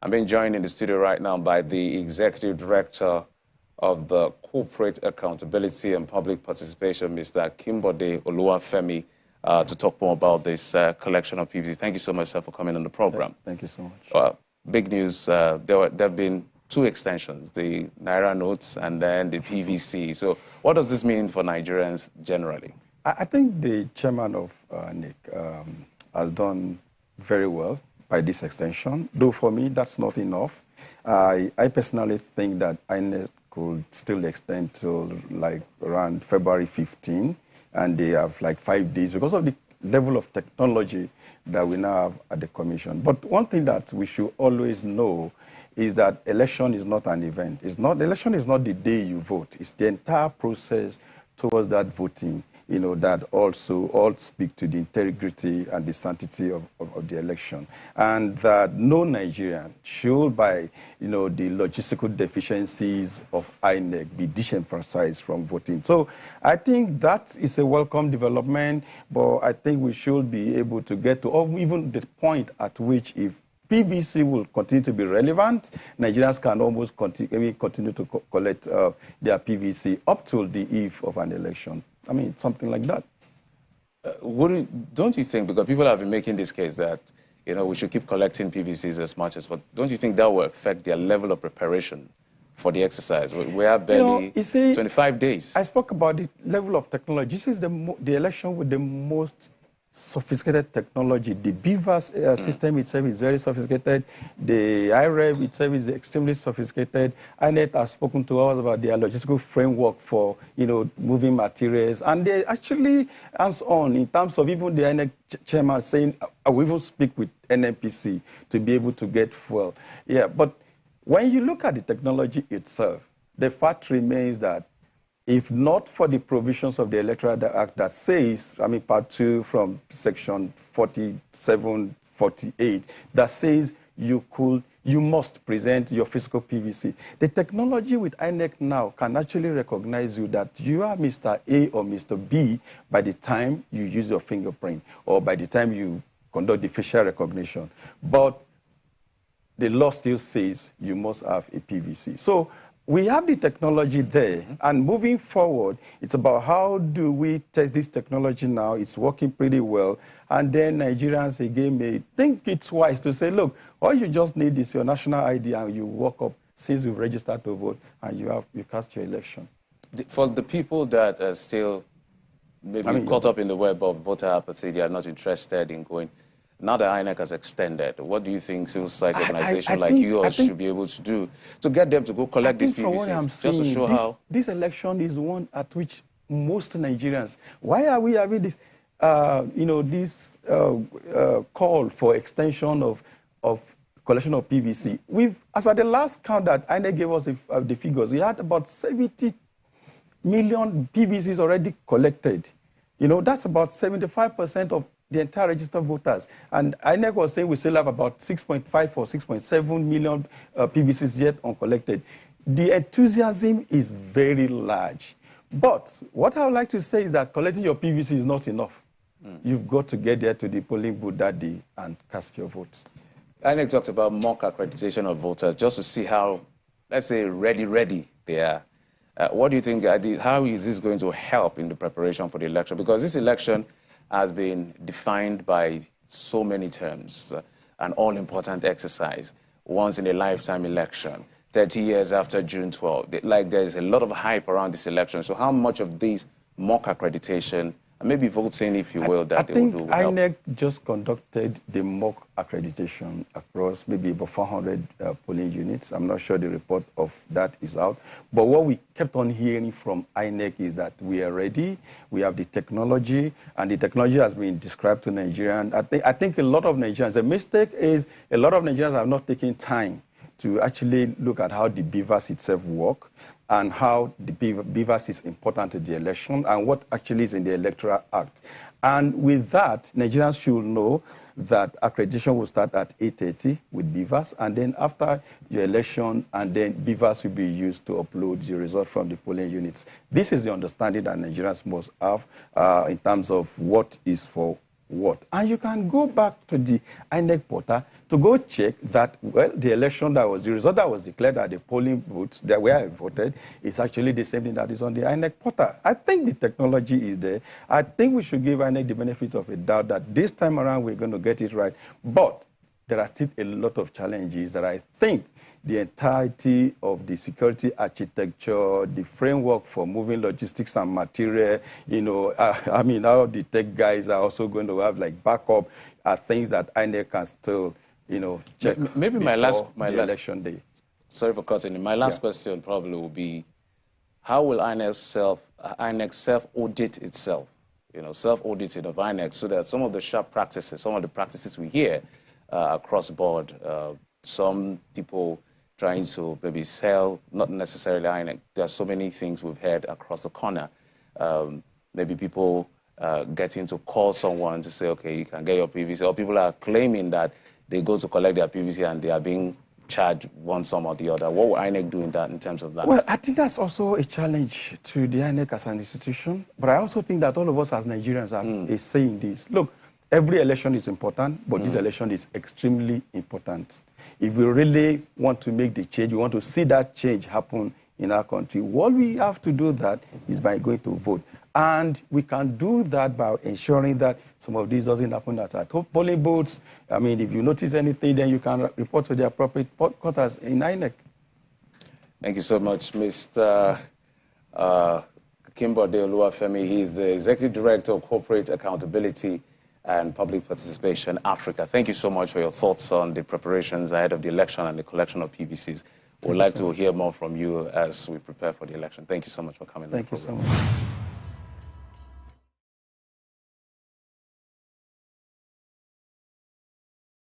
I'm being joined in the studio right now by the Executive Director of the Corporate Accountability and Public Participation, Mr. Kimbode Oluwafemi, to talk more about this collection of PVC. Thank you so much, sir, for coming on the program. Thank you so much. Big news, there have been two extensions, the Naira notes and then the PVC. So what does this mean for Nigerians generally? I think the chairman of INEC has done very well by this extension, though for me that's not enough. I personally think that INEC could still extend to like around February 15, and they have like 5 days because of the level of technology that we now have at the commission. But one thing that we should always know is that election is not an event. Election is not the day you vote. It's the entire process towards that voting, that also all speak to the integrity and the sanctity of the election. And that no Nigerian should, by, the logistical deficiencies of INEC, be disemphasized from voting. So I think that is a welcome development, but I think we should be able to get to, or even the point at which if PVC will continue to be relevant, Nigerians can almost continue to collect their PVC up till the eve of an election. I mean, something like that. Don't you think, because people have been making this case that, we should keep collecting PVCs as much as, but don't you think that will affect their level of preparation for the exercise? We have barely 25 days. I spoke about the level of technology. This is the election with the most sophisticated technology. The BVAS system itself is very sophisticated. The IREV itself is extremely sophisticated. INEC has spoken to us about their logistical framework for, moving materials. And they actually hands-on in terms of even the INEC chairman saying, I will even speak with NNPC to be able to get fuel. Yeah, but when you look at the technology itself, the fact remains that if not for the provisions of the Electoral Act that says, Part 2 from Section 47, 48, that says you must present your physical PVC. The technology with INEC now can actually recognize you that you are Mr. A or Mr. B by the time you use your fingerprint or by the time you conduct the facial recognition. But the law still says you must have a PVC. So we have the technology there, and moving forward, it's about how do we test this technology now. It's working pretty well, and then Nigerians again may think it's wise to say, look, all you just need is your national ID, and you walk up since you've registered to vote, and you cast your election. For the people that are still maybe caught up in the web of voter apathy, they are not interested in going. Now that INEC has extended, what do you think civil society organizations like yours should be able to do to get them to go collect these PVCs, just to show how? This election is one at which most Nigerians, why are we having this, this call for extension of collection of PVC? As at the last count that INEC gave us the figures, we had about 70 million PVCs already collected. That's about 75% of the entire registered voters. And INEC was saying we still have about 6.5 or 6.7 million PVCs yet uncollected. The enthusiasm is very large. But what I would like to say is that collecting your PVC is not enough. You've got to get there to the polling booth that day and cast your vote. INEC talked about mock accreditation of voters just to see how, let's say, ready they are. What do you think, how is this going to help in the preparation for the election? Because this election has been defined by so many terms, an all-important exercise, once-in-a-lifetime election, 30 years after June 12. Like, there's a lot of hype around this election. So how much of this mock accreditation, and maybe voting, if you will, that they will do? I think INEC just conducted the mock accreditation across maybe about 400 polling units. I'm not sure the report of that is out. But what we kept on hearing from INEC is that we are ready, we have the technology, and the technology has been described to Nigerians. I think a lot of Nigerians, the mistake is a lot of Nigerians have not taken time to actually look at how the BVAS itself work and how the BVAS is important to the election and what actually is in the Electoral Act. And with that, Nigerians should know that accreditation will start at 8:30 with BVAS, and then after the election, and then BVAS will be used to upload the result from the polling units. This is the understanding that Nigerians must have in terms of what is for what. And you can go back to the INEC portal to go check that, well, the election that was, the result that was declared at the polling booths that where I voted is actually the same thing that is on the INEC portal. I think the technology is there. I think we should give INEC the benefit of a doubt that this time around we're going to get it right. But there are still a lot of challenges that I think the entirety of the security architecture, the framework for moving logistics and material, you know, I mean, how the tech guys are also going to have like backup are things that INEC can still, you know, check. Maybe my last election day. Sorry for cutting. My last question probably will be, how will INEC self-audit itself? You know, self-auditing of INEC, so that some of the sharp practices, some of the practices we hear across board, some people trying to maybe sell, not necessarily INEC. There are so many things we've heard across the corner. Maybe people getting to call someone to say, okay, you can get your PVC, or people are claiming that they go to collect their PVC and they are being charged one sum or the other. What will INEC do in terms of that? Well, I think that's also a challenge to the INEC as an institution, but I also think that all of us as Nigerians have a say in this. Look, every election is important, but this election is extremely important. If we really want to make the change, we want to see that change happen in our country, what we have to do that is by going to vote. And we can do that by ensuring that some of this doesn't happen at our polling booths. I mean, if you notice anything, then you can report to the appropriate quarters in INEC. Thank you so much, Mr. Kimbode Oluwafemi. He is the Executive Director of Corporate Accountability and Public Participation Africa. Thank you so much for your thoughts on the preparations ahead of the election and the collection of PVCs. We'd like to hear more from you as we prepare for the election. Thank you so much for coming. Thank you so much.